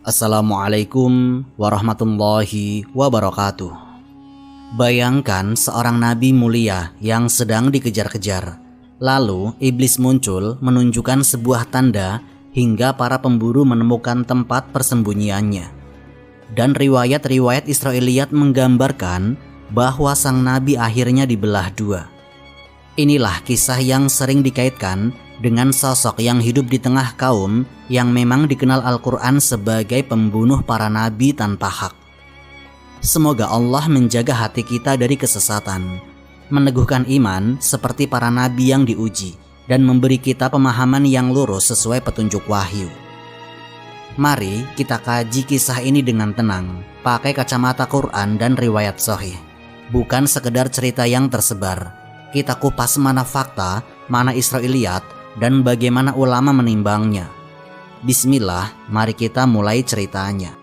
Assalamualaikum warahmatullahi wabarakatuh. Bayangkan seorang nabi mulia yang sedang dikejar-kejar. Lalu iblis muncul menunjukkan sebuah tanda hingga para pemburu menemukan tempat persembunyiannya. Dan riwayat-riwayat Israiliyat menggambarkan bahwa sang nabi akhirnya dibelah dua. Inilah kisah yang sering dikaitkan dengan sosok yang hidup di tengah kaum yang memang dikenal Al-Quran sebagai pembunuh para nabi tanpa hak. Semoga Allah menjaga hati kita dari kesesatan, meneguhkan iman seperti para nabi yang diuji, dan memberi kita pemahaman yang lurus sesuai petunjuk wahyu. Mari kita kaji kisah ini dengan tenang, pakai kacamata Quran dan riwayat sahih, bukan sekedar cerita yang tersebar. Kita kupas mana fakta, mana Israiliyat, dan bagaimana ulama menimbangnya. Bismillah, mari kita mulai ceritanya.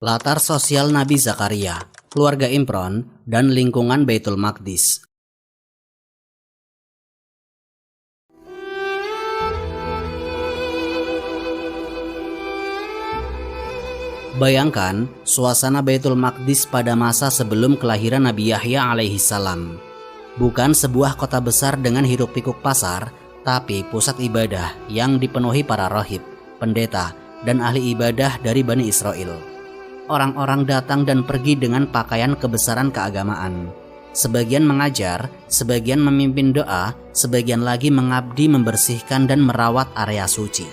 Latar sosial Nabi Zakaria, keluarga Imron, dan lingkungan Baitul Maqdis. Bayangkan suasana Baitul Maqdis pada masa sebelum kelahiran Nabi Yahya alaihi salam. Bukan sebuah kota besar dengan hiruk-pikuk pasar, tapi pusat ibadah yang dipenuhi para rahib, pendeta, dan ahli ibadah dari Bani Israel. Orang-orang datang dan pergi dengan pakaian kebesaran keagamaan. Sebagian mengajar, sebagian memimpin doa, sebagian lagi mengabdi membersihkan dan merawat area suci.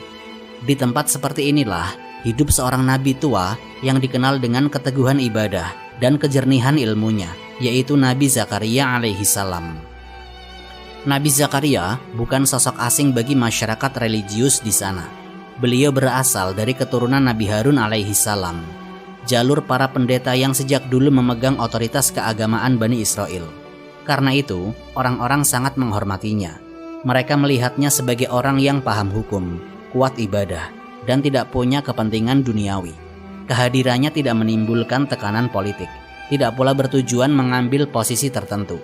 Di tempat seperti inilah hidup seorang nabi tua yang dikenal dengan keteguhan ibadah dan kejernihan ilmunya, yaitu Nabi Zakaria alaihi salam. Nabi Zakaria bukan sosok asing bagi masyarakat religius di sana. Beliau berasal dari keturunan Nabi Harun alaihi salam, jalur para pendeta yang sejak dulu memegang otoritas keagamaan Bani Israel. Karena itu, orang-orang sangat menghormatinya. Mereka melihatnya sebagai orang yang paham hukum, kuat ibadah, dan tidak punya kepentingan duniawi. Kehadirannya tidak menimbulkan tekanan politik, tidak pula bertujuan mengambil posisi tertentu.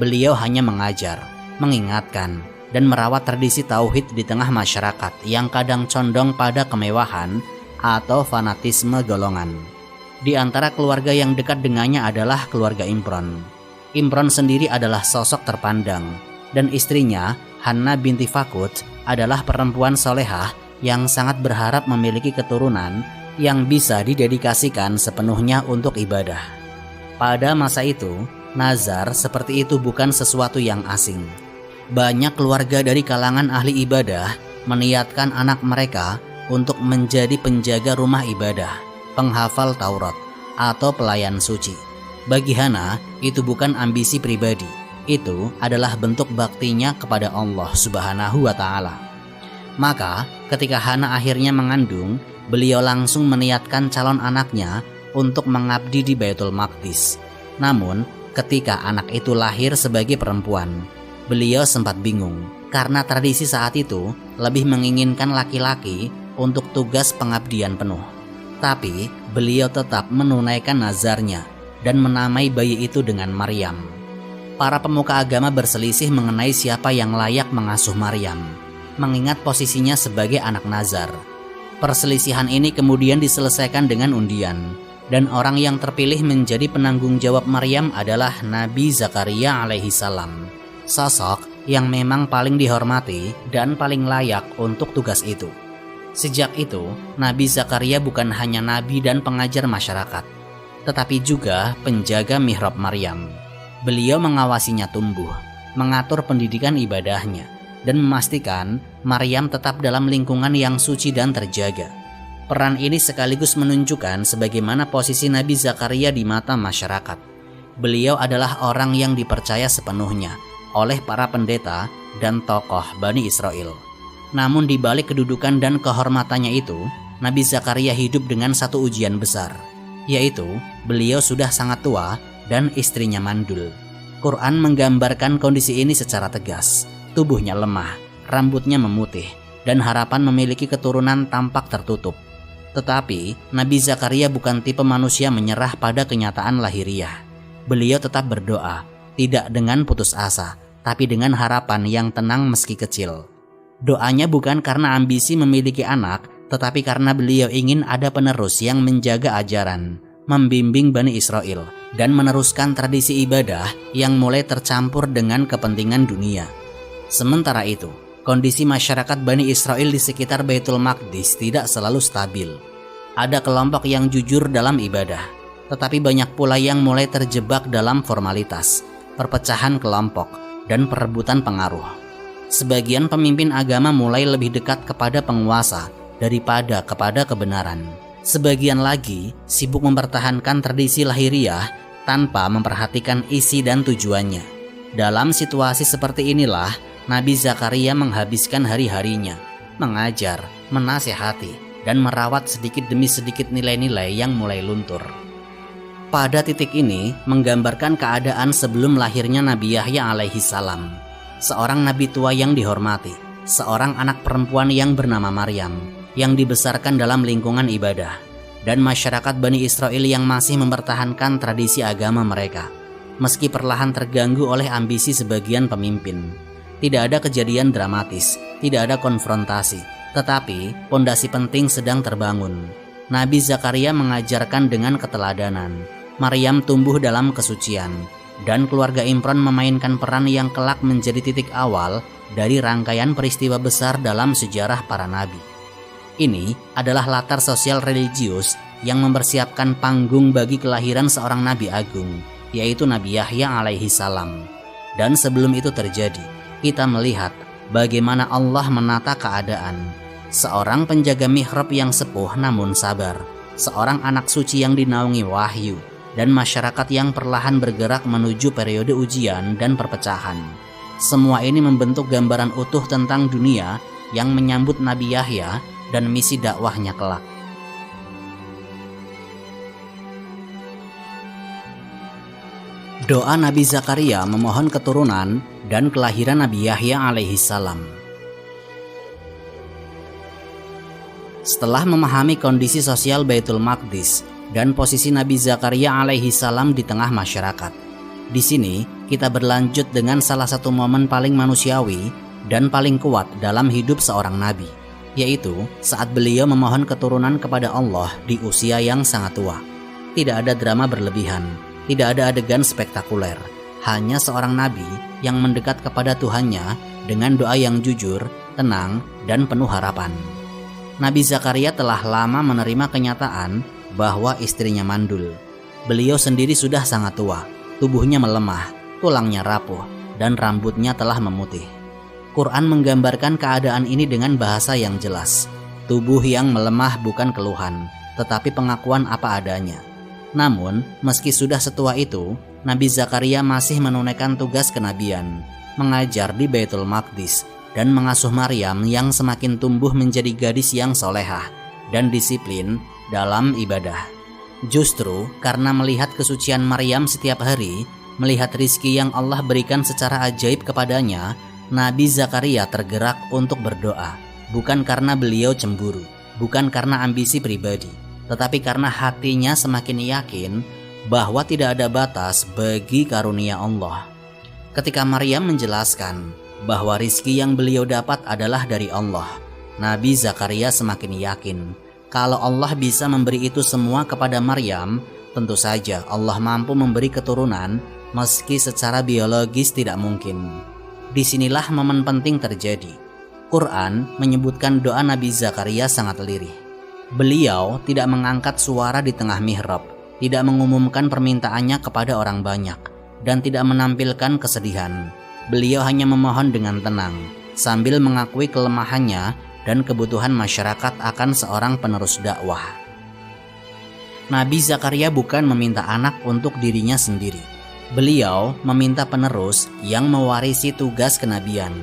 Beliau hanya mengajar, mengingatkan, dan merawat tradisi tauhid di tengah masyarakat yang kadang condong pada kemewahan atau fanatisme golongan. Di antara keluarga yang dekat dengannya adalah keluarga Imron. Imron sendiri adalah sosok terpandang, dan istrinya, Hanna binti Fakut, adalah perempuan solehah yang sangat berharap memiliki keturunan yang bisa didedikasikan sepenuhnya untuk ibadah. Pada masa itu, nazar seperti itu bukan sesuatu yang asing. Banyak keluarga dari kalangan ahli ibadah meniatkan anak mereka untuk menjadi penjaga rumah ibadah, penghafal Taurat, atau pelayan suci. Bagi Hana, itu bukan ambisi pribadi. Itu adalah bentuk baktinya kepada Allah Subhanahu wa Ta'ala. Maka, ketika Hana akhirnya mengandung, beliau langsung meniatkan calon anaknya untuk mengabdi di Baitul Maqdis. Namun, ketika anak itu lahir sebagai perempuan, beliau sempat bingung karena tradisi saat itu lebih menginginkan laki-laki untuk tugas pengabdian penuh. Tapi, beliau tetap menunaikan nazarnya dan menamai bayi itu dengan Maryam. Para pemuka agama berselisih mengenai siapa yang layak mengasuh Maryam, mengingat posisinya sebagai anak nazar. Perselisihan ini kemudian diselesaikan dengan undian, dan orang yang terpilih menjadi penanggung jawab Maryam adalah Nabi Zakaria alaihi salam, sosok yang memang paling dihormati dan paling layak untuk tugas itu. Sejak itu, Nabi Zakaria bukan hanya nabi dan pengajar masyarakat, tetapi juga penjaga mihrab Maryam. Beliau mengawasinya tumbuh, mengatur pendidikan ibadahnya, dan memastikan Maryam tetap dalam lingkungan yang suci dan terjaga. Peran ini sekaligus menunjukkan sebagaimana posisi Nabi Zakaria di mata masyarakat. Beliau adalah orang yang dipercaya sepenuhnya oleh para pendeta dan tokoh Bani Israel. Namun di balik kedudukan dan kehormatannya itu, Nabi Zakaria hidup dengan satu ujian besar, yaitu beliau sudah sangat tua dan istrinya mandul. Quran menggambarkan kondisi ini secara tegas. Tubuhnya lemah, rambutnya memutih, dan harapan memiliki keturunan tampak tertutup. Tetapi, Nabi Zakaria bukan tipe manusia menyerah pada kenyataan lahiriah. Beliau tetap berdoa, tidak dengan putus asa, tapi dengan harapan yang tenang meski kecil. Doanya bukan karena ambisi memiliki anak, tetapi karena beliau ingin ada penerus yang menjaga ajaran, membimbing Bani Israel, dan meneruskan tradisi ibadah yang mulai tercampur dengan kepentingan dunia. Sementara itu, kondisi masyarakat Bani Israel di sekitar Baitul Maqdis tidak selalu stabil. Ada kelompok yang jujur dalam ibadah, tetapi banyak pula yang mulai terjebak dalam formalitas, perpecahan kelompok, dan perebutan pengaruh. Sebagian pemimpin agama mulai lebih dekat kepada penguasa daripada kepada kebenaran. Sebagian lagi sibuk mempertahankan tradisi lahiriah tanpa memperhatikan isi dan tujuannya. Dalam situasi seperti inilah Nabi Zakaria menghabiskan hari-harinya, mengajar, menasihati, dan merawat sedikit demi sedikit nilai-nilai yang mulai luntur. Pada titik ini menggambarkan keadaan sebelum lahirnya Nabi Yahya alaihi salam, seorang nabi tua yang dihormati, seorang anak perempuan yang bernama Maryam, yang dibesarkan dalam lingkungan ibadah, dan masyarakat Bani Israel yang masih mempertahankan tradisi agama mereka, meski perlahan terganggu oleh ambisi sebagian pemimpin. Tidak ada kejadian dramatis, tidak ada konfrontasi, tetapi pondasi penting sedang terbangun. Nabi Zakaria mengajarkan dengan keteladanan, Maryam tumbuh dalam kesucian, dan keluarga Imran memainkan peran yang kelak menjadi titik awal dari rangkaian peristiwa besar dalam sejarah para nabi. Ini adalah latar sosial religius yang mempersiapkan panggung bagi kelahiran seorang nabi agung, yaitu Nabi Yahya alaihi salam. Dan sebelum itu terjadi, kita melihat bagaimana Allah menata keadaan. Seorang penjaga mihrab yang sepuh namun sabar, seorang anak suci yang dinaungi wahyu, dan masyarakat yang perlahan bergerak menuju periode ujian dan perpecahan. Semua ini membentuk gambaran utuh tentang dunia yang menyambut Nabi Yahya dan misi dakwahnya kelak. Doa Nabi Zakaria memohon keturunan dan kelahiran Nabi Yahya alaihi salam. Setelah memahami kondisi sosial Baitul Maqdis dan posisi Nabi Zakaria alaihi salam di tengah masyarakat, di sini kita berlanjut dengan salah satu momen paling manusiawi dan paling kuat dalam hidup seorang nabi, yaitu saat beliau memohon keturunan kepada Allah di usia yang sangat tua. Tidak ada drama berlebihan, tidak ada adegan spektakuler, hanya seorang nabi yang mendekat kepada Tuhannya dengan doa yang jujur, tenang, dan penuh harapan. Nabi Zakaria telah lama menerima kenyataan bahwa istrinya mandul. Beliau sendiri sudah sangat tua, tubuhnya melemah, tulangnya rapuh, dan rambutnya telah memutih. Quran menggambarkan keadaan ini dengan bahasa yang jelas. Tubuh yang melemah bukan keluhan, tetapi pengakuan apa adanya. Namun, meski sudah setua itu, Nabi Zakaria masih menunaikan tugas kenabian, mengajar di Baitul Maqdis, dan mengasuh Maryam yang semakin tumbuh menjadi gadis yang solehah dan disiplin dalam ibadah. Justru karena melihat kesucian Maryam setiap hari, melihat rizki yang Allah berikan secara ajaib kepadanya, Nabi Zakaria tergerak untuk berdoa, bukan karena beliau cemburu, bukan karena ambisi pribadi, tetapi karena hatinya semakin yakin bahwa tidak ada batas bagi karunia Allah. Ketika Maryam menjelaskan bahwa rizki yang beliau dapat adalah dari Allah, Nabi Zakaria semakin yakin kalau Allah bisa memberi itu semua kepada Maryam, tentu saja Allah mampu memberi keturunan meski secara biologis tidak mungkin. Disinilah momen penting terjadi. Quran menyebutkan doa Nabi Zakaria sangat lirih. Beliau tidak mengangkat suara di tengah mihrab, tidak mengumumkan permintaannya kepada orang banyak, dan tidak menampilkan kesedihan. Beliau hanya memohon dengan tenang, sambil mengakui kelemahannya dan kebutuhan masyarakat akan seorang penerus dakwah. Nabi Zakaria bukan meminta anak untuk dirinya sendiri. Beliau meminta penerus yang mewarisi tugas kenabian,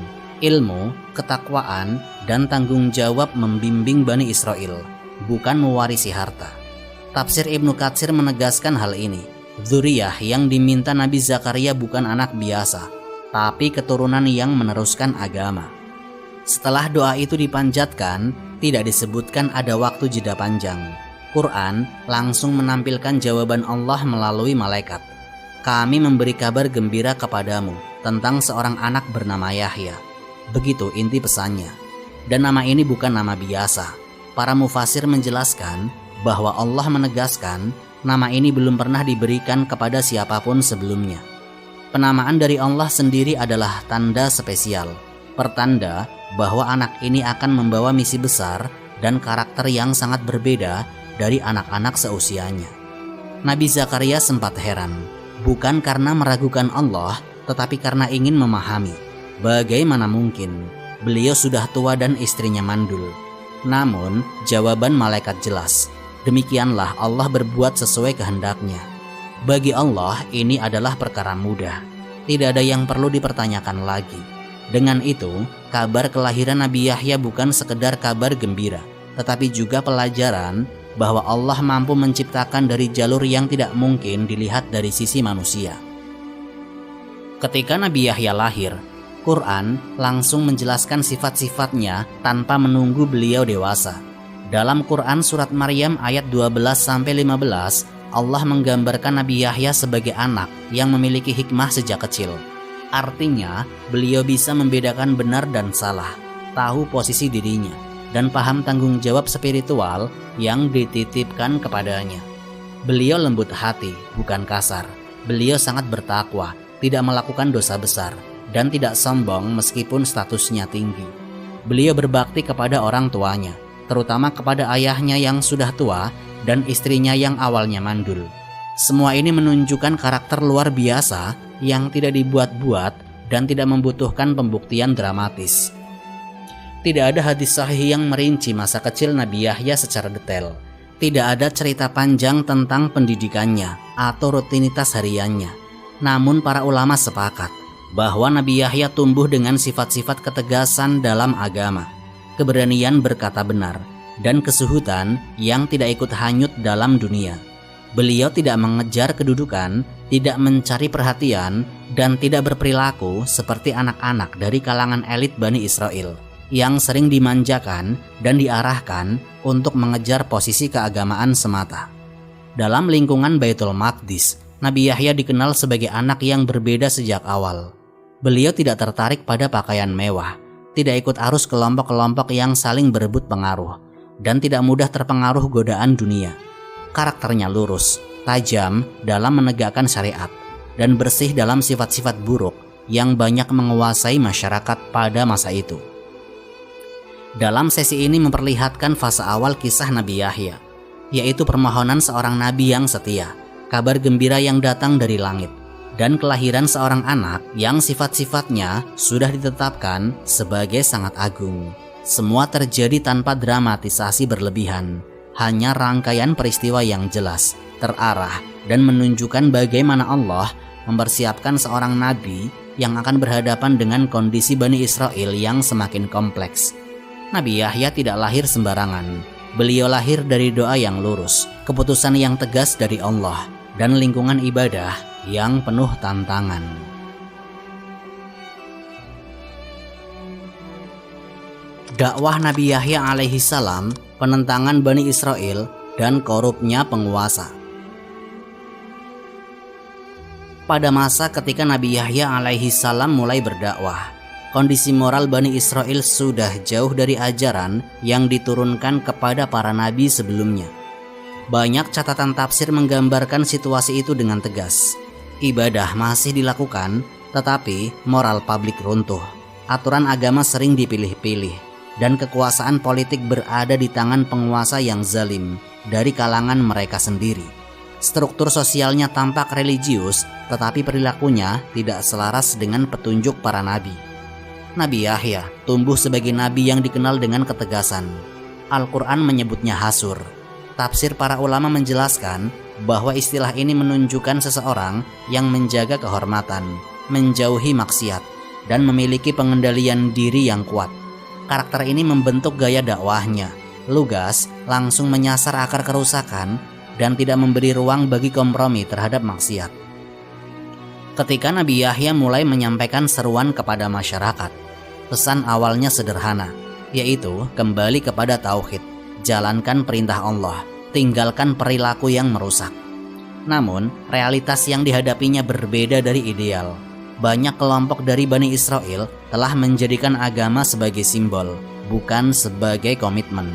ilmu, ketakwaan, dan tanggung jawab membimbing Bani Israel, bukan mewarisi harta. Tafsir Ibnu Katsir menegaskan hal ini. Dzurriyah yang diminta Nabi Zakaria bukan anak biasa, tapi keturunan yang meneruskan agama. Setelah doa itu dipanjatkan, tidak disebutkan ada waktu jeda panjang. Quran langsung menampilkan jawaban Allah melalui malaikat. kami memberi kabar gembira kepadamu tentang seorang anak bernama Yahya. Begitu inti pesannya. Dan nama ini bukan nama biasa. Para mufasir menjelaskan bahwa Allah menegaskan nama ini belum pernah diberikan kepada siapapun sebelumnya. Penamaan dari Allah sendiri adalah tanda spesial, pertanda bahwa anak ini akan membawa misi besar dan karakter yang sangat berbeda dari anak-anak seusianya. Nabi Zakaria sempat heran, bukan karena meragukan Allah, tetapi karena ingin memahami bagaimana mungkin beliau sudah tua dan istrinya mandul. Namun jawaban malaikat jelas, demikianlah Allah berbuat sesuai kehendaknya. Bagi Allah ini adalah perkara mudah, tidak ada yang perlu dipertanyakan lagi. Dengan itu, kabar kelahiran Nabi Yahya bukan sekedar kabar gembira, tetapi juga pelajaran bahwa Allah mampu menciptakan dari jalur yang tidak mungkin dilihat dari sisi manusia. Ketika Nabi Yahya lahir, Quran langsung menjelaskan sifat-sifatnya tanpa menunggu beliau dewasa. Dalam Quran surat Maryam ayat 12-15, Allah menggambarkan Nabi Yahya sebagai anak yang memiliki hikmah sejak kecil. Artinya, beliau bisa membedakan benar dan salah, tahu posisi dirinya, dan paham tanggung jawab spiritual yang dititipkan kepadanya. Beliau lembut hati, bukan kasar. Beliau sangat bertakwa, tidak melakukan dosa besar, dan tidak sombong meskipun statusnya tinggi. Beliau berbakti kepada orang tuanya, terutama kepada ayahnya yang sudah tua dan istrinya yang awalnya mandul. Semua ini menunjukkan karakter luar biasa yang tidak dibuat-buat dan tidak membutuhkan pembuktian dramatis. Tidak ada hadis sahih yang merinci masa kecil Nabi Yahya secara detail. Tidak ada cerita panjang tentang pendidikannya atau rutinitas hariannya. Namun para ulama sepakat bahwa Nabi Yahya tumbuh dengan sifat-sifat ketegasan dalam agama, keberanian berkata benar, dan kesuhutan yang tidak ikut hanyut dalam dunia. Beliau tidak mengejar kedudukan, tidak mencari perhatian, dan tidak berperilaku seperti anak-anak dari kalangan elit Bani Israel yang sering dimanjakan dan diarahkan untuk mengejar posisi keagamaan semata. Dalam lingkungan Baitul Maqdis, Nabi Yahya dikenal sebagai anak yang berbeda sejak awal. Beliau tidak tertarik pada pakaian mewah, tidak ikut arus kelompok-kelompok yang saling berebut pengaruh, dan tidak mudah terpengaruh godaan dunia. Karakternya lurus, tajam dalam menegakkan syariat, dan bersih dalam sifat-sifat buruk yang banyak menguasai masyarakat pada masa itu. Dalam sesi ini memperlihatkan fase awal kisah Nabi Yahya, yaitu permohonan seorang nabi yang setia, kabar gembira yang datang dari langit, dan kelahiran seorang anak yang sifat-sifatnya sudah ditetapkan sebagai sangat agung. Semua terjadi tanpa dramatisasi berlebihan, hanya rangkaian peristiwa yang jelas, terarah, dan menunjukkan bagaimana Allah mempersiapkan seorang nabi yang akan berhadapan dengan kondisi Bani Israel yang semakin kompleks. Nabi Yahya tidak lahir sembarangan. Beliau lahir dari doa yang lurus, keputusan yang tegas dari Allah, dan lingkungan ibadah yang penuh tantangan. Dakwah Nabi Yahya alaihi salam, penentangan Bani Israel, dan korupnya penguasa. Pada masa ketika Nabi Yahya alaihi salam mulai berdakwah, kondisi moral Bani Israel sudah jauh dari ajaran yang diturunkan kepada para nabi sebelumnya. Banyak catatan tafsir menggambarkan situasi itu dengan tegas. Ibadah masih dilakukan, tetapi moral publik runtuh. Aturan agama sering dipilih-pilih, dan kekuasaan politik berada di tangan penguasa yang zalim dari kalangan mereka sendiri. Struktur sosialnya tampak religius, tetapi perilakunya tidak selaras dengan petunjuk para nabi. Nabi Yahya tumbuh sebagai nabi yang dikenal dengan ketegasan. Al-Quran menyebutnya hasur. Tafsir para ulama menjelaskan bahwa istilah ini menunjukkan seseorang yang menjaga kehormatan, menjauhi maksiat, dan memiliki pengendalian diri yang kuat. Karakter ini membentuk gaya dakwahnya, lugas, langsung menyasar akar kerusakan, dan tidak memberi ruang bagi kompromi terhadap maksiat. Ketika Nabi Yahya mulai menyampaikan seruan kepada masyarakat, pesan awalnya sederhana, yaitu kembali kepada tauhid, jalankan perintah Allah, tinggalkan perilaku yang merusak. Namun, realitas yang dihadapinya berbeda dari ideal. Banyak kelompok dari Bani Israel telah menjadikan agama sebagai simbol, bukan sebagai komitmen.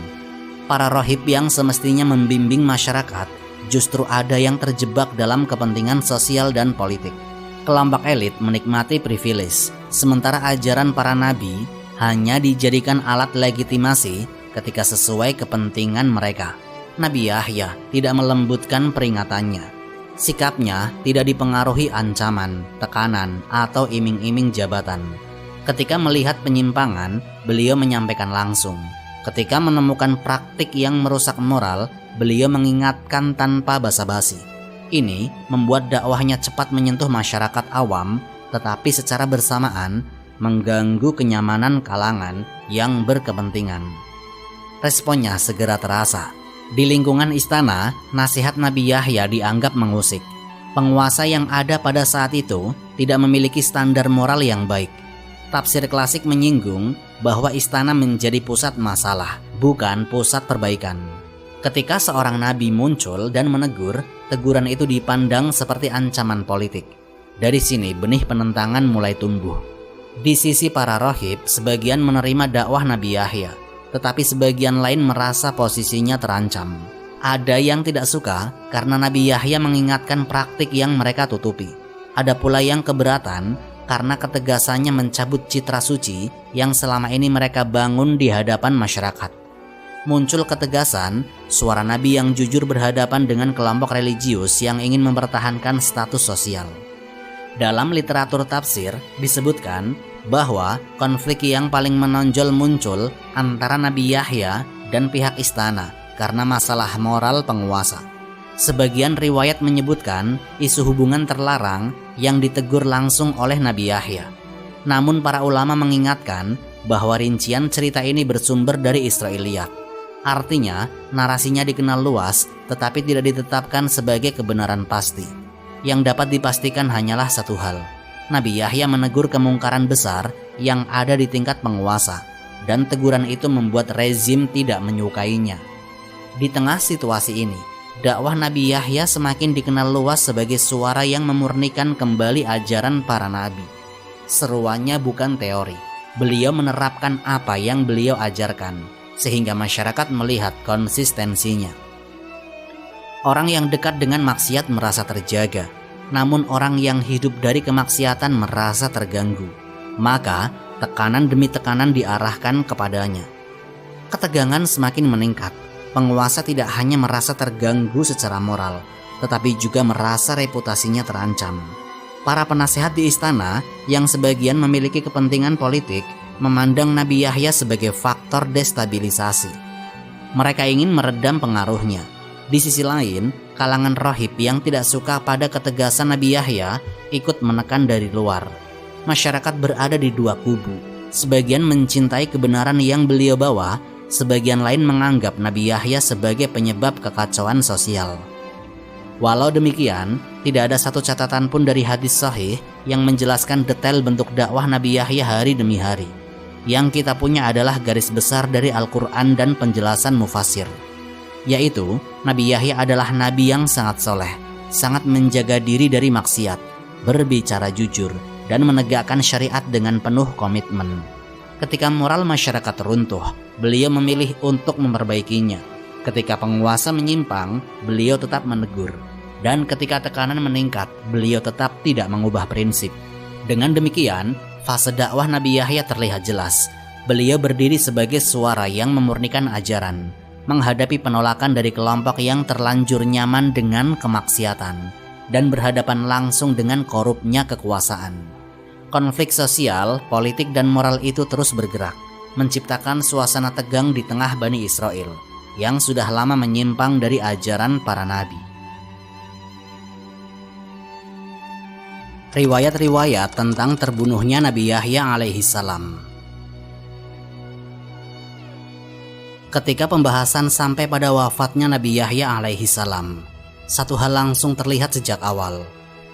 Para rohib yang semestinya membimbing masyarakat, justru ada yang terjebak dalam kepentingan sosial dan politik. Kelompok elit menikmati privilege, sementara ajaran para nabi hanya dijadikan alat legitimasi ketika sesuai kepentingan mereka. Nabi Yahya tidak melembutkan peringatannya. Sikapnya tidak dipengaruhi ancaman, tekanan, atau iming-iming jabatan. Ketika melihat penyimpangan, beliau menyampaikan langsung. Ketika menemukan praktik yang merusak moral, beliau mengingatkan tanpa basa-basi. Ini membuat dakwahnya cepat menyentuh masyarakat awam, tetapi secara bersamaan mengganggu kenyamanan kalangan yang berkepentingan. Responnya segera terasa. Di lingkungan istana, nasihat Nabi Yahya dianggap mengusik. Penguasa yang ada pada saat itu tidak memiliki standar moral yang baik. Tafsir klasik menyinggung bahwa istana menjadi pusat masalah, bukan pusat perbaikan. Ketika seorang nabi muncul dan menegur, teguran itu dipandang seperti ancaman politik. Dari sini benih penentangan mulai tumbuh. Di sisi para rohib, sebagian menerima dakwah Nabi Yahya, tetapi sebagian lain merasa posisinya terancam. Ada yang tidak suka karena Nabi Yahya mengingatkan praktik yang mereka tutupi. Ada pula yang keberatan karena ketegasannya mencabut citra suci yang selama ini mereka bangun di hadapan masyarakat. Muncul ketegasan, suara Nabi yang jujur berhadapan dengan kelompok religius yang ingin mempertahankan status sosial. Dalam literatur tafsir disebutkan bahwa konflik yang paling menonjol muncul antara Nabi Yahya dan pihak istana karena masalah moral penguasa. Sebagian riwayat menyebutkan isu hubungan terlarang yang ditegur langsung oleh Nabi Yahya. Namun para ulama mengingatkan bahwa rincian cerita ini bersumber dari Israiliyat. Artinya, narasinya dikenal luas tetapi tidak ditetapkan sebagai kebenaran pasti. Yang dapat dipastikan hanyalah satu hal. Nabi Yahya menegur kemungkaran besar yang ada di tingkat penguasa, dan teguran itu membuat rezim tidak menyukainya. Di tengah situasi ini, dakwah Nabi Yahya semakin dikenal luas sebagai suara yang memurnikan kembali ajaran para nabi. Seruannya bukan teori, beliau menerapkan apa yang beliau ajarkan, sehingga masyarakat melihat konsistensinya. Orang yang dekat dengan maksiat merasa terjaga, namun orang yang hidup dari kemaksiatan merasa terganggu. Maka tekanan demi tekanan diarahkan kepadanya. Ketegangan semakin meningkat. Penguasa tidak hanya merasa terganggu secara moral, tetapi juga merasa reputasinya terancam. Para penasehat di istana yang sebagian memiliki kepentingan politik memandang Nabi Yahya sebagai faktor destabilisasi. Mereka ingin meredam pengaruhnya. Di sisi lain, kalangan rohib yang tidak suka pada ketegasan Nabi Yahya ikut menekan dari luar. Masyarakat berada di dua kubu. Sebagian mencintai kebenaran yang beliau bawa, sebagian lain menganggap Nabi Yahya sebagai penyebab kekacauan sosial. Walau demikian, tidak ada satu catatan pun dari hadis sahih yang menjelaskan detail bentuk dakwah Nabi Yahya hari demi hari. Yang kita punya adalah garis besar dari Al-Quran dan penjelasan mufassir, yaitu Nabi Yahya adalah nabi yang sangat soleh, sangat menjaga diri dari maksiat, berbicara jujur, dan menegakkan syariat dengan penuh komitmen. Ketika moral masyarakat runtuh, beliau memilih untuk memperbaikinya. Ketika penguasa menyimpang, beliau tetap menegur. Dan ketika tekanan meningkat, beliau tetap tidak mengubah prinsip. Dengan demikian, fase dakwah Nabi Yahya terlihat jelas. Beliau berdiri sebagai suara yang memurnikan ajaran, menghadapi penolakan dari kelompok yang terlanjur nyaman dengan kemaksiatan dan berhadapan langsung dengan korupnya kekuasaan. Konflik sosial, politik, dan moral itu terus bergerak, menciptakan suasana tegang di tengah Bani Israel yang sudah lama menyimpang dari ajaran para nabi. Riwayat-riwayat tentang terbunuhnya Nabi Yahya alaihi salam. Ketika pembahasan sampai pada wafatnya Nabi Yahya alaihi salam, satu hal langsung terlihat sejak awal,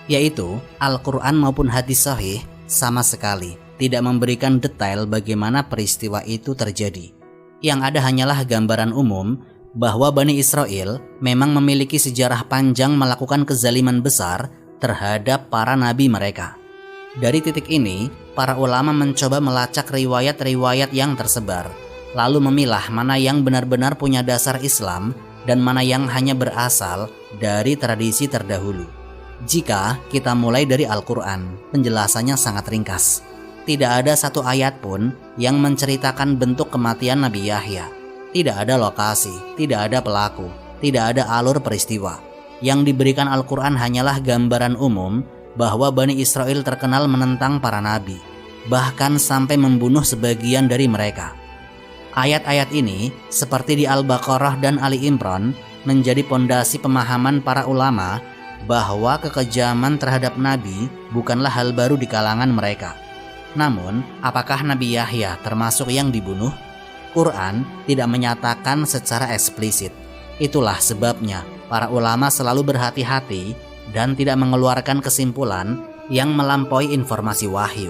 yaitu Al-Quran maupun hadis sahih sama sekali tidak memberikan detail bagaimana peristiwa itu terjadi. Yang ada hanyalah gambaran umum bahwa Bani Israel memang memiliki sejarah panjang melakukan kezaliman besar terhadap para nabi mereka. Dari titik ini, para ulama mencoba melacak riwayat-riwayat yang tersebar, lalu memilah mana yang benar-benar punya dasar Islam dan mana yang hanya berasal dari tradisi terdahulu. Jika kita mulai dari Al-Quran, penjelasannya sangat ringkas. Tidak ada satu ayat pun yang menceritakan bentuk kematian Nabi Yahya. Tidak ada lokasi, tidak ada pelaku, tidak ada alur peristiwa. Yang diberikan Al-Quran hanyalah gambaran umum bahwa Bani Israel terkenal menentang para nabi, bahkan sampai membunuh sebagian dari mereka. Ayat-ayat ini, seperti di Al-Baqarah dan Ali Imran, menjadi pondasi pemahaman para ulama bahwa kekejaman terhadap nabi bukanlah hal baru di kalangan mereka. Namun, apakah Nabi Yahya termasuk yang dibunuh? Quran tidak menyatakan secara eksplisit. Itulah sebabnya para ulama selalu berhati-hati dan tidak mengeluarkan kesimpulan yang melampaui informasi wahyu.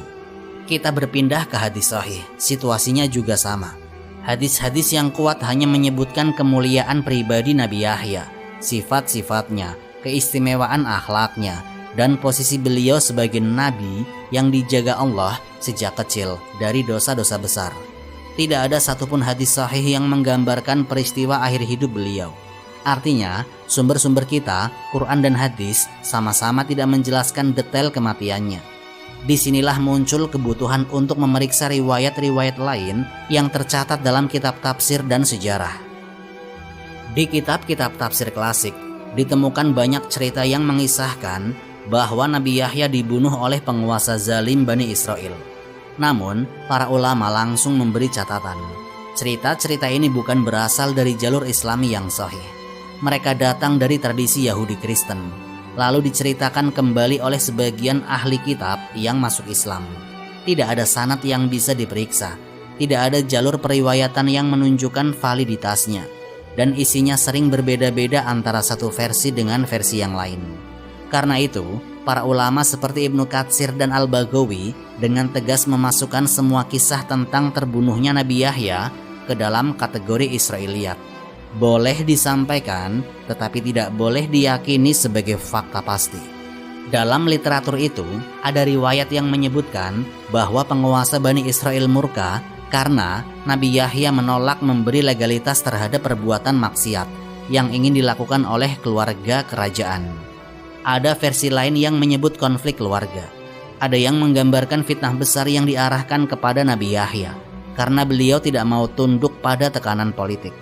Kita berpindah ke hadis sahih, situasinya juga sama. Hadis-hadis yang kuat hanya menyebutkan kemuliaan pribadi Nabi Yahya, sifat-sifatnya, keistimewaan akhlaknya, dan posisi beliau sebagai nabi yang dijaga Allah sejak kecil dari dosa-dosa besar. Tidak ada satupun hadis sahih yang menggambarkan peristiwa akhir hidup beliau. Artinya, sumber-sumber kita, Quran dan hadis, sama-sama tidak menjelaskan detail kematiannya. Disinilah muncul kebutuhan untuk memeriksa riwayat-riwayat lain yang tercatat dalam kitab tafsir dan sejarah. Di kitab-kitab tafsir klasik, ditemukan banyak cerita yang mengisahkan bahwa Nabi Yahya dibunuh oleh penguasa zalim Bani Israel. Namun, para ulama langsung memberi catatan. Cerita-cerita ini bukan berasal dari jalur Islami yang sahih. Mereka datang dari tradisi Yahudi Kristen, lalu diceritakan kembali oleh sebagian ahli kitab yang masuk Islam. Tidak ada sanad yang bisa diperiksa, tidak ada jalur periwayatan yang menunjukkan validitasnya, dan isinya sering berbeda-beda antara satu versi dengan versi yang lain. Karena itu, para ulama seperti Ibnu Katsir dan Al-Baghawi dengan tegas memasukkan semua kisah tentang terbunuhnya Nabi Yahya ke dalam kategori Israiliyat. Boleh disampaikan, tetapi tidak boleh diyakini sebagai fakta pasti. Dalam literatur itu, ada riwayat yang menyebutkan bahwa penguasa Bani Israel murka karena Nabi Yahya menolak memberi legalitas terhadap perbuatan maksiat yang ingin dilakukan oleh keluarga kerajaan. Ada versi lain yang menyebut konflik keluarga. Ada yang menggambarkan fitnah besar yang diarahkan kepada Nabi Yahya karena beliau tidak mau tunduk pada tekanan politik.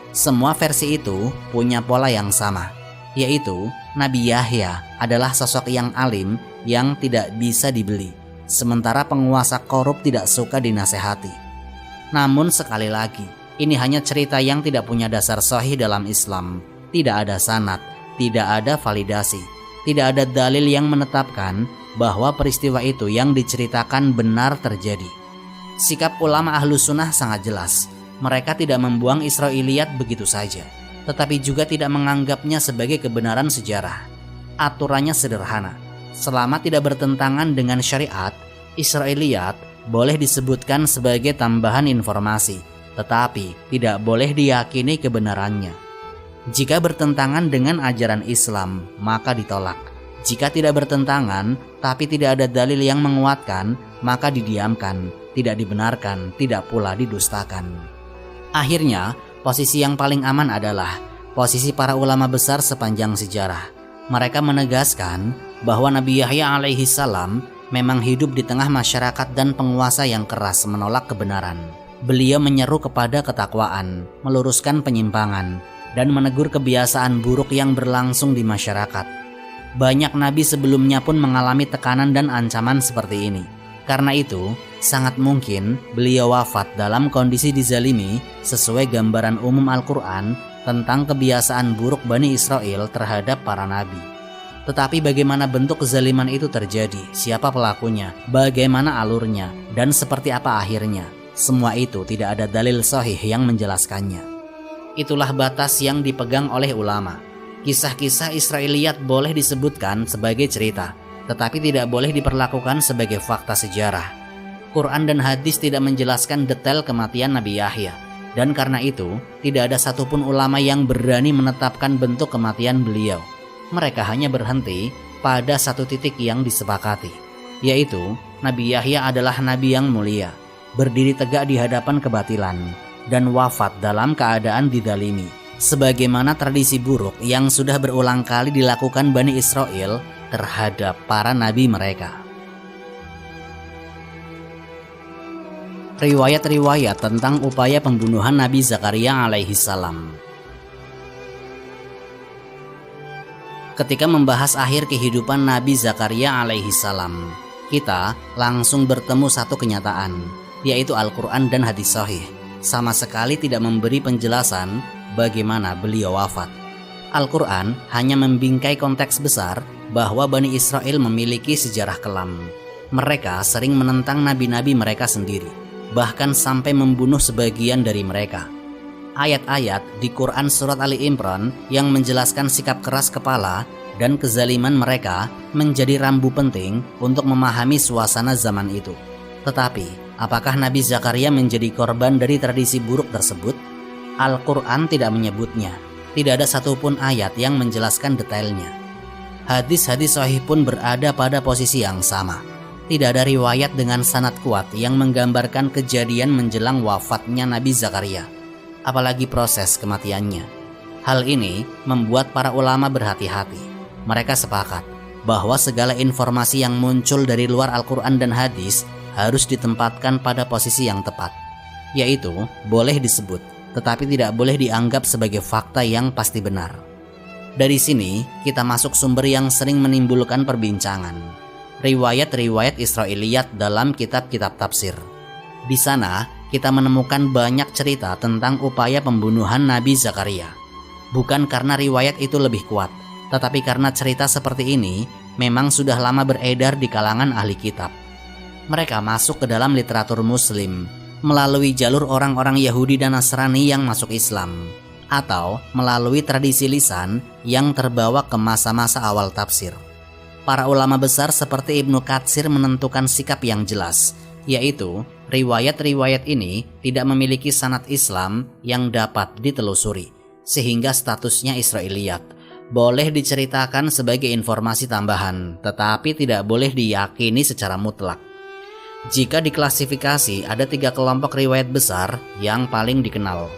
Semua versi itu punya pola yang sama, yaitu Nabi Yahya adalah sosok yang alim yang tidak bisa dibeli, sementara penguasa korup tidak suka dinasehati. Namun sekali lagi, ini hanya cerita yang tidak punya dasar sahih dalam Islam. Tidak ada sanad, tidak ada validasi. Tidak ada dalil yang menetapkan bahwa peristiwa itu yang diceritakan benar terjadi. Sikap ulama Ahlus Sunnah sangat jelas. Mereka tidak membuang Israiliyat begitu saja, tetapi juga tidak menganggapnya sebagai kebenaran sejarah. Aturannya sederhana. Selama tidak bertentangan dengan syariat, Israiliyat boleh disebutkan sebagai tambahan informasi, tetapi tidak boleh diyakini kebenarannya. Jika bertentangan dengan ajaran Islam, maka ditolak. Jika tidak bertentangan, tapi tidak ada dalil yang menguatkan, maka didiamkan, tidak dibenarkan, tidak pula didustakan. Akhirnya, posisi yang paling aman adalah posisi para ulama besar sepanjang sejarah. Mereka menegaskan bahwa Nabi Yahya alaihi salam memang hidup di tengah masyarakat dan penguasa yang keras menolak kebenaran. Beliau menyeru kepada ketakwaan, meluruskan penyimpangan, dan menegur kebiasaan buruk yang berlangsung di masyarakat. Banyak nabi sebelumnya pun mengalami tekanan dan ancaman seperti ini. Karena itu, sangat mungkin beliau wafat dalam kondisi dizalimi sesuai gambaran umum Al-Quran tentang kebiasaan buruk Bani Israel terhadap para nabi. Tetapi bagaimana bentuk kezaliman itu terjadi, siapa pelakunya, bagaimana alurnya, dan seperti apa akhirnya, semua itu tidak ada dalil sahih yang menjelaskannya. Itulah batas yang dipegang oleh ulama. Kisah-kisah Israiliyat boleh disebutkan sebagai cerita, tetapi tidak boleh diperlakukan sebagai fakta sejarah. Quran dan hadis tidak menjelaskan detail kematian Nabi Yahya, Dan karena itu, tidak ada satupun ulama yang berani menetapkan bentuk kematian beliau. Mereka hanya berhenti pada satu titik yang disepakati, yaitu Nabi Yahya adalah nabi yang mulia, berdiri tegak di hadapan kebatilan, dan wafat dalam keadaan didalimi, sebagaimana tradisi buruk yang sudah berulang kali dilakukan Bani Israel terhadap para nabi mereka. Riwayat-riwayat tentang upaya pembunuhan Nabi Zakaria alaihi salam. Ketika membahas akhir kehidupan Nabi Zakaria alaihi salam, kita langsung bertemu satu kenyataan, yaitu Al-Quran dan hadis sahih sama sekali tidak memberi penjelasan bagaimana beliau wafat. Al-Quran hanya membingkai konteks besar bahwa Bani Israel memiliki sejarah kelam. Mereka sering menentang nabi-nabi mereka sendiri, bahkan sampai membunuh sebagian dari mereka. Ayat-ayat di Quran Surat Ali Imran yang menjelaskan sikap keras kepala dan kezaliman mereka menjadi rambu penting untuk memahami suasana zaman itu. Tetapi, apakah Nabi Zakaria menjadi korban dari tradisi buruk tersebut? Al-Quran tidak menyebutnya. Tidak ada satupun ayat yang menjelaskan detailnya. Hadis-hadis sahih pun berada pada posisi yang sama. Tidak ada riwayat dengan sanad kuat yang menggambarkan kejadian menjelang wafatnya Nabi Zakaria, apalagi proses kematiannya. Hal ini membuat para ulama berhati-hati. Mereka sepakat bahwa segala informasi yang muncul dari luar Al-Quran dan hadis harus ditempatkan pada posisi yang tepat, yaitu boleh disebut, tetapi tidak boleh dianggap sebagai fakta yang pasti benar. Dari sini kita masuk sumber yang sering menimbulkan perbincangan, riwayat-riwayat Israiliyat dalam kitab-kitab tafsir. Di sana kita menemukan banyak cerita tentang upaya pembunuhan Nabi Zakaria. Bukan karena riwayat itu lebih kuat, tetapi karena cerita seperti ini memang sudah lama beredar di kalangan ahli kitab. Mereka masuk ke dalam literatur Muslim melalui jalur orang-orang Yahudi dan Nasrani yang masuk Islam, atau melalui tradisi lisan yang terbawa ke masa-masa awal tafsir. Para ulama besar seperti Ibnu Katsir menentukan sikap yang jelas, yaitu riwayat-riwayat ini tidak memiliki sanad Islam yang dapat ditelusuri, sehingga statusnya Israiliyat. Boleh diceritakan sebagai informasi tambahan, tetapi tidak boleh diyakini secara mutlak. Jika diklasifikasi, ada 3 kelompok riwayat besar yang paling dikenal.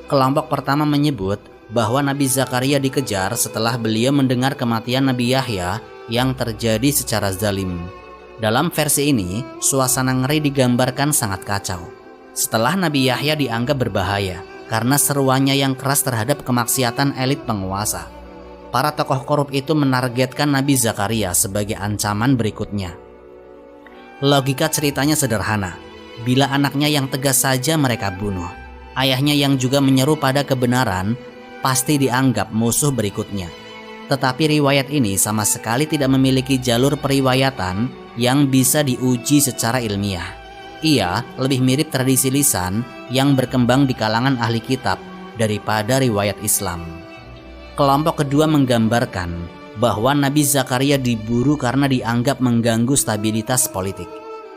Kelompok pertama menyebut bahwa Nabi Zakaria dikejar setelah beliau mendengar kematian Nabi Yahya yang terjadi secara zalim. Dalam versi ini, suasana ngeri digambarkan sangat kacau. Setelah Nabi Yahya dianggap berbahaya karena seruannya yang keras terhadap kemaksiatan elit penguasa, para tokoh korup itu menargetkan Nabi Zakaria sebagai ancaman berikutnya. Logika ceritanya sederhana. Bila anaknya yang tegas saja mereka bunuh, ayahnya yang juga menyeru pada kebenaran pasti dianggap musuh berikutnya. Tetapi riwayat ini sama sekali tidak memiliki jalur periwayatan yang bisa diuji secara ilmiah. Ia lebih mirip tradisi lisan yang berkembang di kalangan ahli kitab daripada riwayat Islam. Kelompok kedua menggambarkan bahwa Nabi Zakaria diburu karena dianggap mengganggu stabilitas politik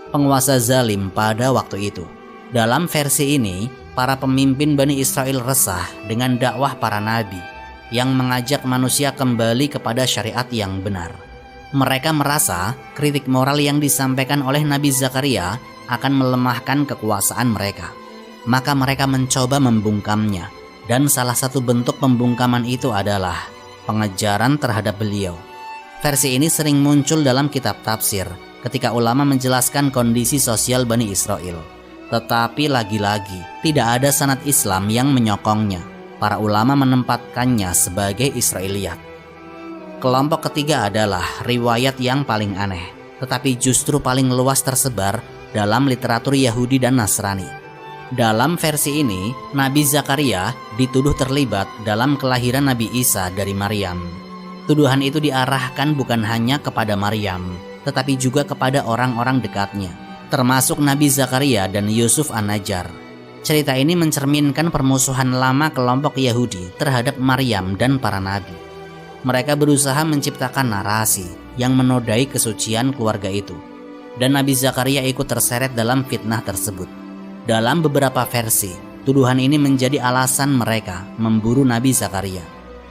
penguasa zalim pada waktu itu. Dalam versi ini, para pemimpin Bani Israel resah dengan dakwah para nabi yang mengajak manusia kembali kepada syariat yang benar. Mereka merasa kritik moral yang disampaikan oleh Nabi Zakaria akan melemahkan kekuasaan mereka. Maka mereka mencoba membungkamnya, dan salah satu bentuk pembungkaman itu adalah pengejaran terhadap beliau. Versi ini sering muncul dalam kitab tafsir ketika ulama menjelaskan kondisi sosial Bani Israel. Tetapi lagi-lagi tidak ada sanad Islam yang menyokongnya. Para ulama menempatkannya sebagai Israiliyat. Kelompok ketiga adalah riwayat yang paling aneh, tetapi justru paling luas tersebar dalam literatur Yahudi dan Nasrani. Dalam versi ini, Nabi Zakaria dituduh terlibat dalam kelahiran Nabi Isa dari Maryam. Tuduhan itu diarahkan bukan hanya kepada Maryam, tetapi juga kepada orang-orang dekatnya, termasuk Nabi Zakaria dan Yusuf An-Najjar. Cerita ini mencerminkan permusuhan lama kelompok Yahudi terhadap Maryam dan para nabi. Mereka berusaha menciptakan narasi yang menodai kesucian keluarga itu, dan Nabi Zakaria ikut terseret dalam fitnah tersebut. Dalam beberapa versi, Tuduhan ini menjadi alasan mereka memburu Nabi Zakaria.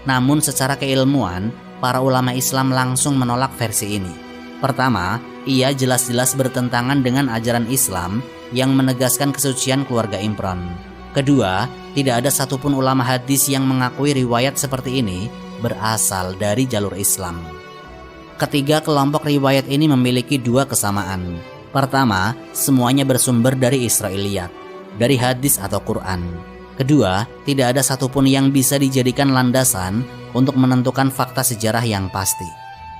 Namun secara keilmuan, para ulama Islam langsung menolak versi ini. Pertama, ia jelas-jelas bertentangan dengan ajaran Islam yang menegaskan kesucian keluarga Imran. Kedua, tidak ada satupun ulama hadis yang mengakui riwayat seperti ini berasal dari jalur Islam. Ketiga kelompok riwayat ini memiliki dua kesamaan. Pertama, semuanya bersumber dari Israiliyat, dari hadis atau Quran. Kedua, tidak ada satupun yang bisa dijadikan landasan untuk menentukan fakta sejarah yang pasti.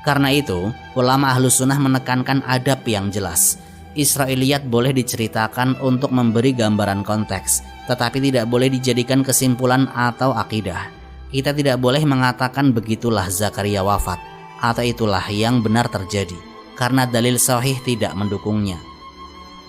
Karena itu, ulama Ahlus Sunnah menekankan adab yang jelas. Israiliyat boleh diceritakan untuk memberi gambaran konteks, tetapi tidak boleh dijadikan kesimpulan atau akidah. Kita tidak boleh mengatakan begitulah Zakaria wafat, atau itulah yang benar terjadi, karena dalil sahih tidak mendukungnya.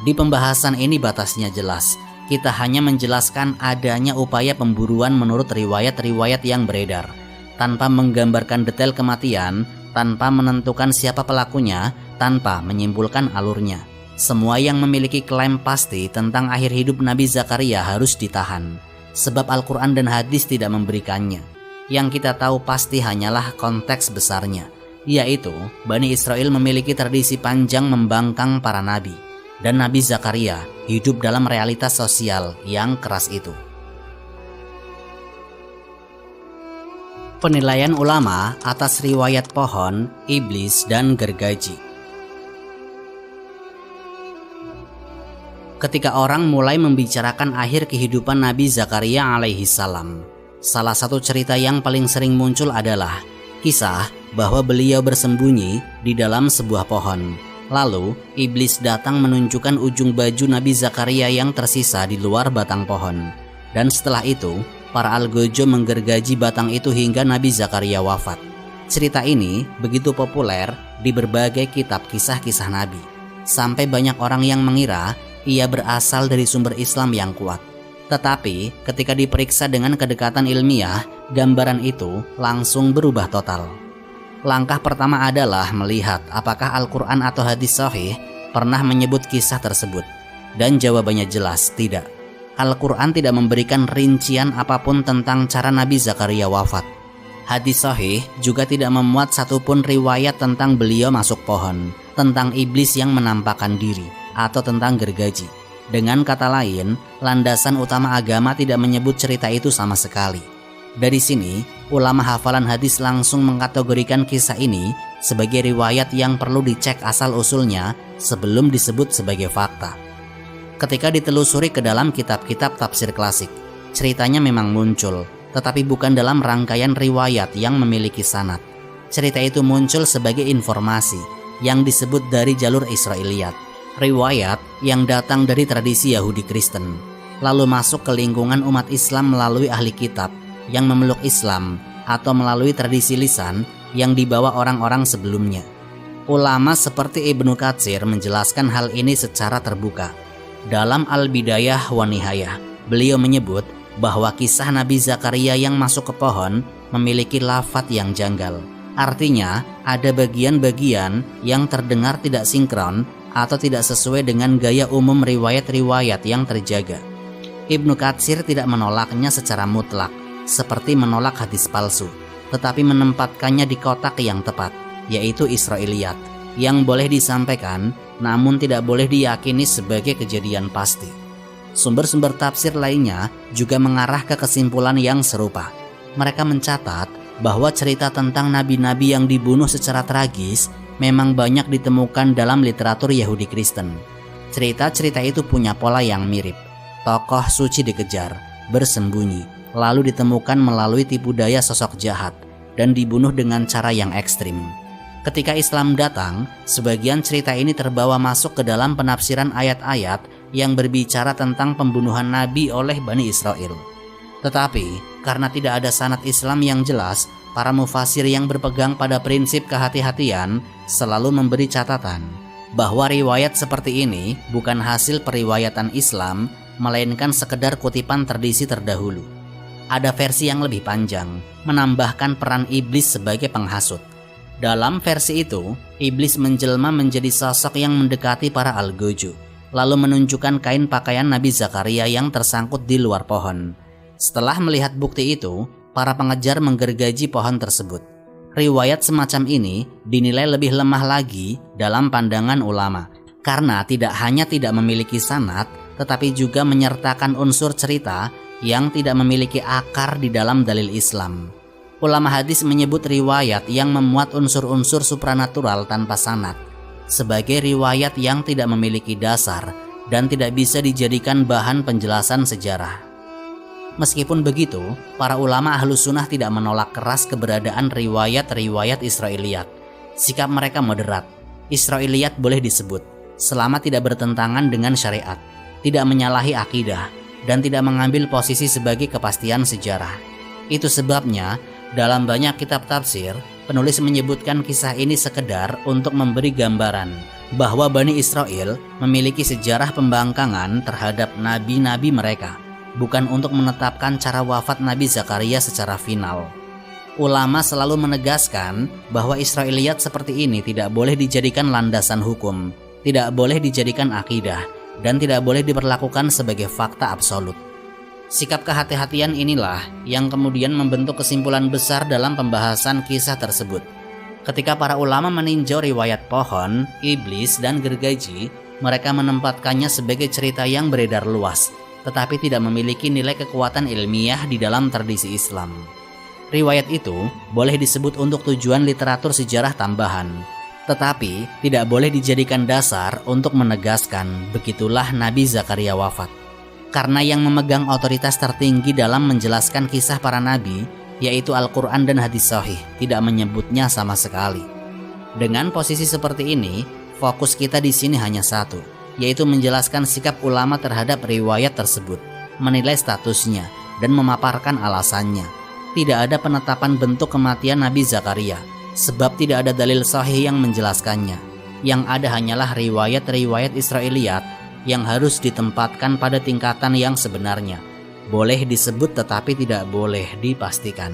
Di pembahasan ini batasnya jelas. Kita hanya menjelaskan adanya upaya pemburuan menurut riwayat-riwayat yang beredar, tanpa menggambarkan detail kematian, tanpa menentukan siapa pelakunya, tanpa menyimpulkan alurnya. Semua yang memiliki klaim pasti tentang akhir hidup Nabi Zakaria harus ditahan, sebab Al-Quran dan hadis tidak memberikannya. Yang kita tahu pasti hanyalah konteks besarnya, yaitu Bani Israel memiliki tradisi panjang membangkang para nabi, dan Nabi Zakaria hidup dalam realitas sosial yang keras itu. Penilaian ulama atas riwayat pohon, iblis, dan gergaji. Ketika orang mulai membicarakan akhir kehidupan Nabi Zakaria alaihi salam, salah satu cerita yang paling sering muncul adalah kisah bahwa beliau bersembunyi di dalam sebuah pohon. Lalu, iblis datang menunjukkan ujung baju Nabi Zakaria yang tersisa di luar batang pohon. Dan setelah itu, para algojo menggergaji batang itu hingga Nabi Zakaria wafat. Cerita ini begitu populer di berbagai kitab kisah-kisah Nabi, sampai banyak orang yang mengira ia berasal dari sumber Islam yang kuat. Tetapi, ketika diperiksa dengan kedekatan ilmiah, gambaran itu langsung berubah total. Langkah pertama adalah melihat apakah Al-Quran atau hadis sahih pernah menyebut kisah tersebut. Dan jawabannya jelas tidak. Al-Quran tidak memberikan rincian apapun tentang cara Nabi Zakaria wafat. Hadis sahih juga tidak memuat satupun riwayat tentang beliau masuk pohon, tentang iblis yang menampakkan diri, atau tentang gergaji. Dengan kata lain, landasan utama agama tidak menyebut cerita itu sama sekali. Dari sini, ulama hafalan hadis langsung mengkategorikan kisah ini sebagai riwayat yang perlu dicek asal-usulnya sebelum disebut sebagai fakta. Ketika ditelusuri ke dalam kitab-kitab tafsir klasik, ceritanya memang muncul, tetapi bukan dalam rangkaian riwayat yang memiliki sanad. Cerita itu muncul sebagai informasi yang disebut dari jalur Israiliyat, riwayat yang datang dari tradisi Yahudi Kristen, lalu masuk ke lingkungan umat Islam melalui ahli kitab yang memeluk Islam atau melalui tradisi lisan yang dibawa orang-orang sebelumnya. Ulama seperti Ibnu Katsir menjelaskan hal ini secara terbuka. Dalam Al-Bidayah wa Nihayah, beliau menyebut bahwa kisah Nabi Zakaria yang masuk ke pohon memiliki lafadz yang janggal. Artinya, ada bagian-bagian yang terdengar tidak sinkron atau tidak sesuai dengan gaya umum riwayat-riwayat yang terjaga. Ibnu Katsir tidak menolaknya secara mutlak, seperti menolak hadis palsu, tetapi menempatkannya di kotak yang tepat, yaitu Israiliyat, yang boleh disampaikan namun tidak boleh diyakini sebagai kejadian pasti. Sumber-sumber tafsir lainnya juga mengarah ke kesimpulan yang serupa. Mereka mencatat bahwa cerita tentang nabi-nabi yang dibunuh secara tragis memang banyak ditemukan dalam literatur Yahudi Kristen. Cerita-cerita itu punya pola yang mirip. Tokoh suci dikejar, bersembunyi, lalu ditemukan melalui tipu daya sosok jahat, dan dibunuh dengan cara yang ekstrim. Ketika Islam datang, sebagian cerita ini terbawa masuk ke dalam penafsiran ayat-ayat yang berbicara tentang pembunuhan Nabi oleh Bani Israel. Tetapi, karena tidak ada sanad Islam yang jelas, para mufasir yang berpegang pada prinsip kehati-hatian selalu memberi catatan bahwa riwayat seperti ini bukan hasil periwayatan Islam, melainkan sekedar kutipan tradisi terdahulu. Ada versi yang lebih panjang, menambahkan peran iblis sebagai penghasut. Dalam versi itu, iblis menjelma menjadi sosok yang mendekati para algojo. lalu menunjukkan kain pakaian Nabi Zakaria yang tersangkut di luar pohon. Setelah melihat bukti itu, para pengejar menggergaji pohon tersebut. Riwayat semacam ini dinilai lebih lemah lagi dalam pandangan ulama, karena tidak hanya tidak memiliki sanad, tetapi juga menyertakan unsur cerita yang tidak memiliki akar di dalam dalil Islam. Ulama hadis menyebut riwayat yang memuat unsur-unsur supranatural tanpa sanad sebagai riwayat yang tidak memiliki dasar dan tidak bisa dijadikan bahan penjelasan sejarah. Meskipun begitu, para ulama Ahlus Sunnah tidak menolak keras keberadaan riwayat-riwayat Israiliyat. Sikap mereka moderat. Israiliyat boleh disebut selama tidak bertentangan dengan syariat, tidak menyalahi akidah, dan tidak mengambil posisi sebagai kepastian sejarah. Itu sebabnya dalam banyak kitab tafsir, penulis menyebutkan kisah ini sekedar untuk memberi gambaran bahwa Bani Israel memiliki sejarah pembangkangan terhadap nabi-nabi mereka, bukan untuk menetapkan cara wafat Nabi Zakaria secara final. Ulama selalu menegaskan bahwa Israiliyat seperti ini tidak boleh dijadikan landasan hukum, tidak boleh dijadikan akidah, dan tidak boleh diperlakukan sebagai fakta absolut. Sikap kehati-hatian inilah yang kemudian membentuk kesimpulan besar dalam pembahasan kisah tersebut. Ketika para ulama meninjau riwayat pohon, iblis, dan gergaji, mereka menempatkannya sebagai cerita yang beredar luas, tetapi tidak memiliki nilai kekuatan ilmiah di dalam tradisi Islam. Riwayat itu boleh disebut untuk tujuan literatur sejarah tambahan, tetapi tidak boleh dijadikan dasar untuk menegaskan begitulah Nabi Zakaria wafat. Karena yang memegang otoritas tertinggi dalam menjelaskan kisah para nabi, yaitu Al-Quran dan hadis sahih, tidak menyebutnya sama sekali. Dengan posisi seperti ini, fokus kita di sini hanya satu, yaitu menjelaskan sikap ulama terhadap riwayat tersebut, menilai statusnya, dan memaparkan alasannya. Tidak ada penetapan bentuk kematian Nabi Zakaria, sebab tidak ada dalil sahih yang menjelaskannya. Yang ada hanyalah riwayat-riwayat Israiliyat yang harus ditempatkan pada tingkatan yang sebenarnya. Boleh disebut tetapi tidak boleh dipastikan.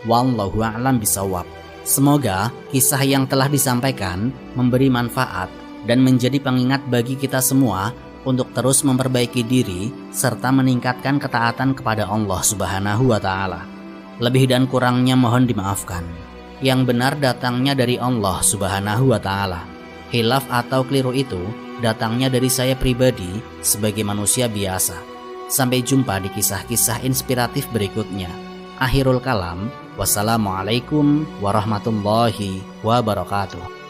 Wallahu a'lam bishawab. Semoga kisah yang telah disampaikan memberi manfaat dan menjadi pengingat bagi kita semua untuk terus memperbaiki diri serta meningkatkan ketaatan kepada Allah Subhanahu wa Ta'ala. Lebih dan kurangnya mohon dimaafkan. Yang benar datangnya dari Allah Subhanahu wa Ta'ala. Khilaf atau keliru itu datangnya dari saya pribadi sebagai manusia biasa. Sampai jumpa di kisah-kisah inspiratif berikutnya. Akhirul kalam, wassalamualaikum warahmatullahi wabarakatuh.